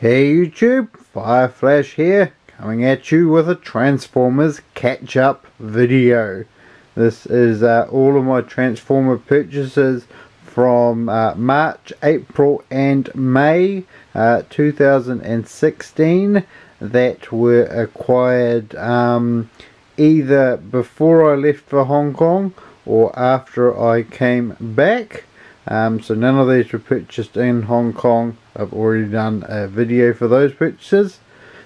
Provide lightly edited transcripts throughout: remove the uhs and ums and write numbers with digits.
Hey YouTube, Fireflash here, coming at you with a Transformers catch-up video. This is all of my Transformer purchases from March, April and May 2016 that were acquired either before I left for Hong Kong or after I came back. So none of these were purchased in Hong Kong. I've already done a video for those purchases.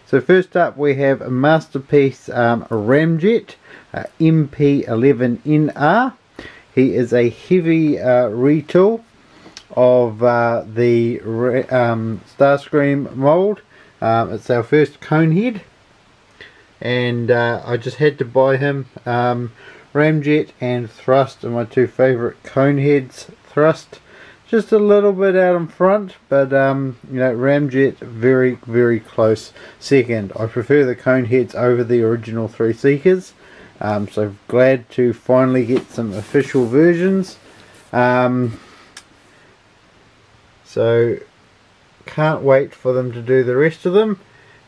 So first up we have a Masterpiece Ramjet MP11NR. He is a heavy retool of the Starscream mould. It's our first Conehead, and I just had to buy him. Ramjet and Thrust are my two favourite Coneheads. Thrust just a little bit out in front, but you know, Ramjet very close second. I prefer the Coneheads over the original three Seekers, so glad to finally get some official versions. So can't wait for them to do the rest of them.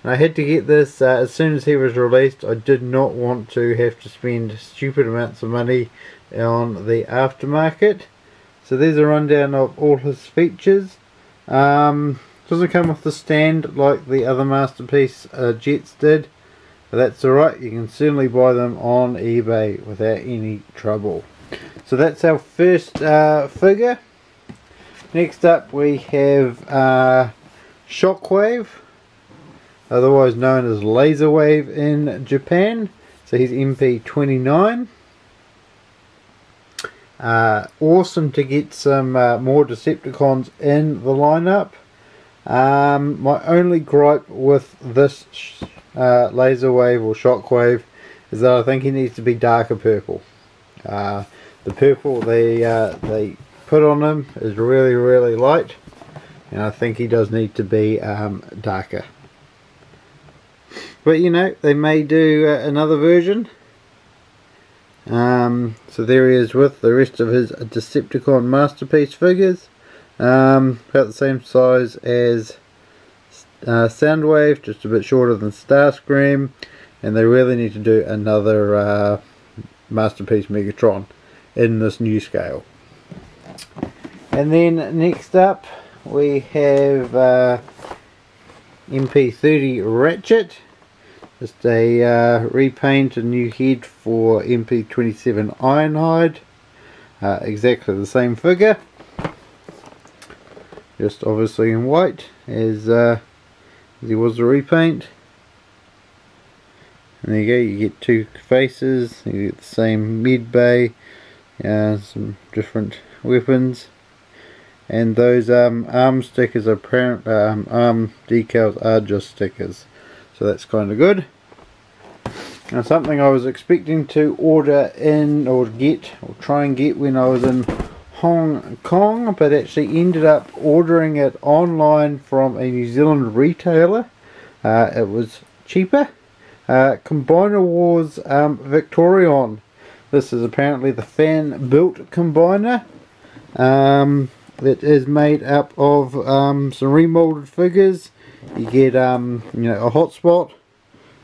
And I had to get this as soon as he was released. I did not want to have to spend stupid amounts of money on the aftermarket. So there's a rundown of all his features. Doesn't come with the stand like the other Masterpiece jets did, but that's alright. You can certainly buy them on eBay without any trouble. So that's our first figure. Next up we have Shockwave, otherwise known as Laserwave in Japan. So he's MP29. Awesome to get some more Decepticons in the lineup. My only gripe with this Laserwave or Shockwave is that I think he needs to be darker purple. The purple they put on him is really light, and I think he does need to be darker. But you know, they may do another version. So there he is with the rest of his Decepticon Masterpiece figures, about the same size as Soundwave, just a bit shorter than Starscream, and they really need to do another Masterpiece Megatron in this new scale. And then next up we have MP30 Ratchet. Just a repaint, a new head for MP27 Ironhide. Exactly the same figure, just obviously in white as he was a repaint. And there you go, you get two faces, you get the same mid bay, some different weapons, and those arm stickers are arm decals are just stickers. So that's kind of good. Now, something I was expecting to order in or try and get when I was in Hong Kong, but actually ended up ordering it online from a New Zealand retailer. It was cheaper. Combiner Wars Victorion. This is apparently the fan built combiner. That is made up of some remolded figures. You get you know, a hotspot,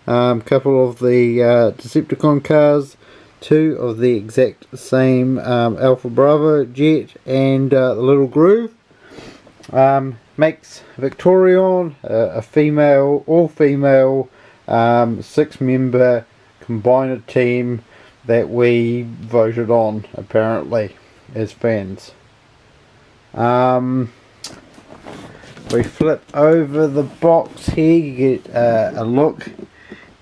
couple of the Decepticon cars, two of the exact same Alpha Bravo jet, and the little groove. Makes Victorion a female, all female, 6-member combiner team that we voted on apparently as fans. We flip over the box here, you get a look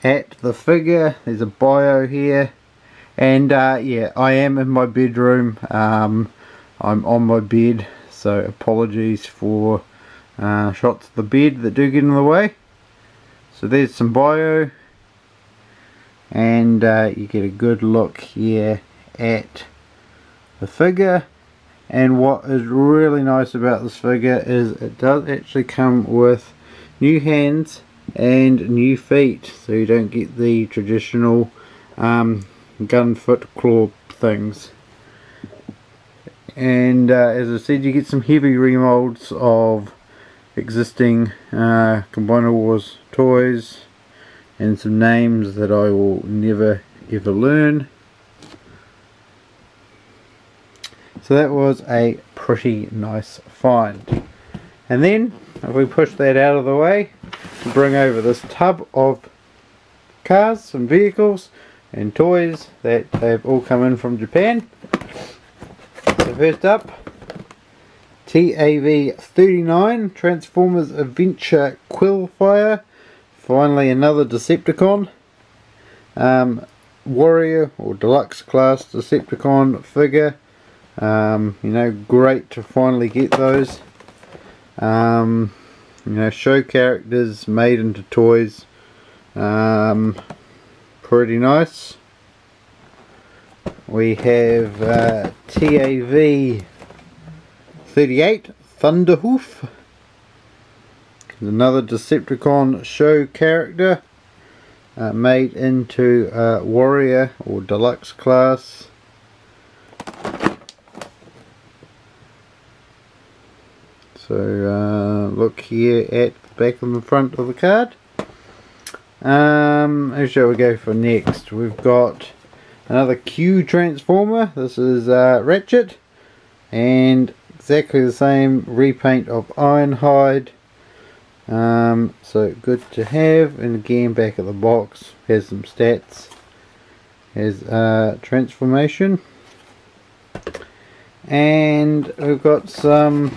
at the figure. There's a bio here, and yeah, I am in my bedroom. I'm on my bed, so apologies for shots of the bed that do get in the way. So there's some bio, and you get a good look here at the figure. And what is really nice about this figure is it does actually come with new hands and new feet, so you don't get the traditional gun foot claw things. And as I said, you get some heavy remolds of existing Combiner Wars toys and some names that I will never ever learn. So that was a pretty nice find. And then if we push that out of the way, we bring over this tub of cars and vehicles and toys that have all come in from Japan. So first up, TAV-39 Transformers Adventure Quillfire. Finally another Decepticon. Warrior or Deluxe class Decepticon figure. You know, great to finally get those. You know, show characters made into toys. Pretty nice. We have TAV-38 Thunderhoof. Another Decepticon show character made into Warrior or Deluxe class. So look here at the back and the front of the card. Who shall we go for next? We've got another Q Transformer. This is Ratchet, and exactly the same repaint of Ironhide. So good to have. And again, back at the box has some stats. Has transformation, and we've got some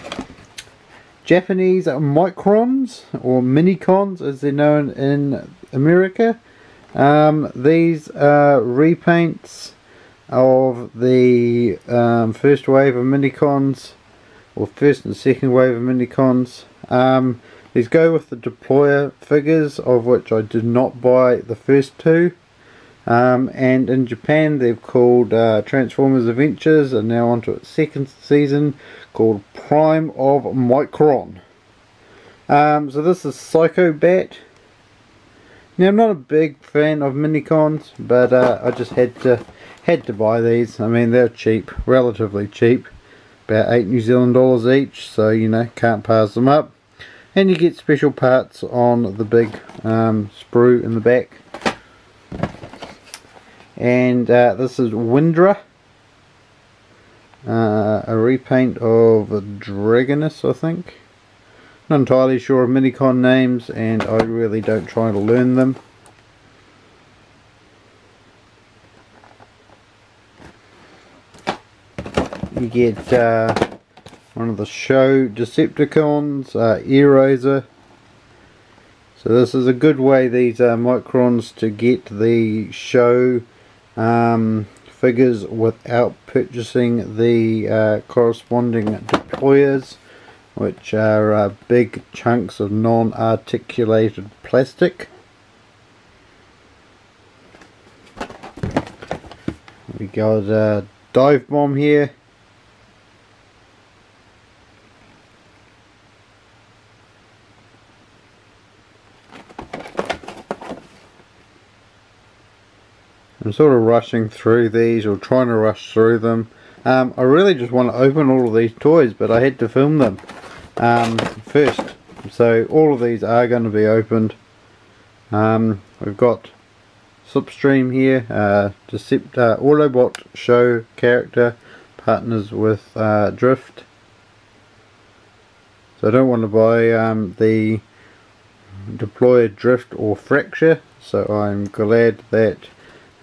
Japanese Microns or Minicons as they're known in America. These are repaints of the first wave of Minicons, or first and second wave of Minicons. These go with the deployer figures, of which I did not buy the first two. And in Japan they've called Transformers Adventures, and now onto its second season, called Prime of Micron. So this is Psycho Bat. Now I'm not a big fan of Minicons, but I just had to buy these. I mean, they're cheap, relatively cheap, about $8 New Zealand dollars each, so you know, can't pass them up. And you get special parts on the big sprue in the back. And this is Windra, a repaint of Dragonus, I think. Not entirely sure of Minicon names, and I really don't try to learn them. You get one of the show Decepticons, Eraser. So this is a good way, these Microns, to get the show figures without purchasing the corresponding deployers, which are big chunks of non-articulated plastic. We got a Dive Bomb here. I'm sort of rushing through these, or trying to rush through them. I really just want to open all of these toys, but I had to film them first. So all of these are going to be opened. We've got Slipstream here, Autobot show character, partners with Drift. So I don't want to buy the deployed Drift or Fracture, so I'm glad that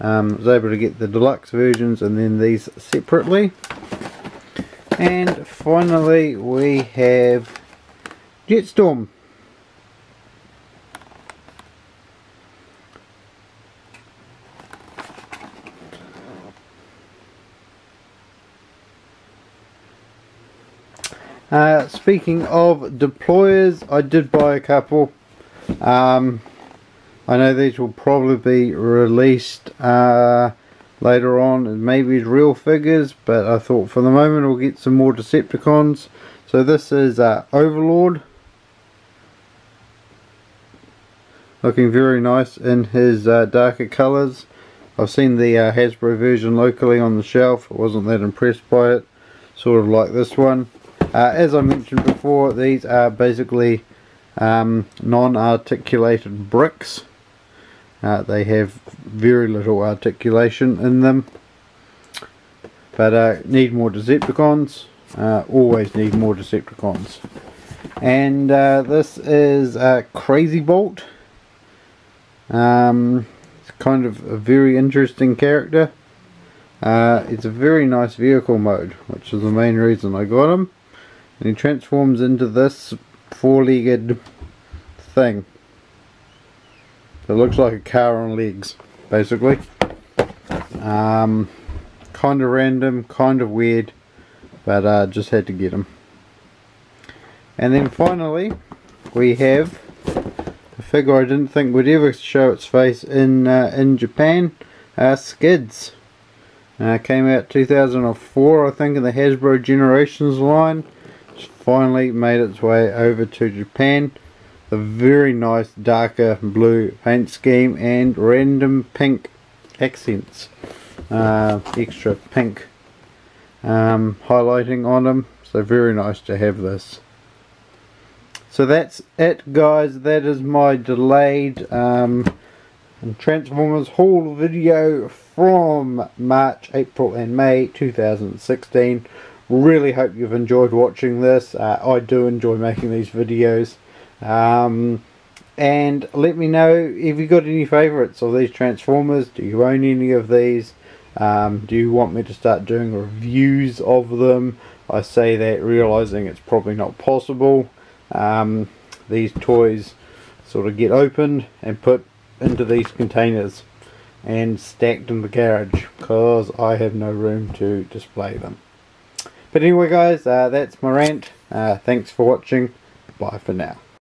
I was able to get the deluxe versions and then these separately. And finally we have Jetstorm. Speaking of deployers, I did buy a couple. I know these will probably be released later on, and maybe as real figures, but I thought for the moment we'll get some more Decepticons. So this is Overlord, looking very nice in his darker colours. I've seen the Hasbro version locally on the shelf. I wasn't that impressed by it, sort of like this one. As I mentioned before, these are basically non-articulated bricks. They have very little articulation in them, but need more Decepticons. Always need more Decepticons. And this is Crazy Bolt. It's kind of a very interesting character. It's a very nice vehicle mode, which is the main reason I got him. And he transforms into this four-legged thing. It looks like a car on legs, basically. Kind of random, kind of weird, but just had to get him. And then finally, we have a figure I didn't think would ever show its face in Japan, Skids. Came out 2004, I think, in the Hasbro Generations line. It's finally made its way over to Japan. A very nice darker blue paint scheme and random pink accents. Extra pink highlighting on them. So very nice to have this. So that's it, guys. That is my delayed Transformers haul video from March, April and May 2016. Really hope you've enjoyed watching this. I do enjoy making these videos. And let me know if you got any favourites of these Transformers. Do you own any of these? Do you want me to start doing reviews of them? I say that realising it's probably not possible. These toys sort of get opened and put into these containers and stacked in the garage because I have no room to display them. But anyway, guys, that's my rant. Thanks for watching. Bye for now.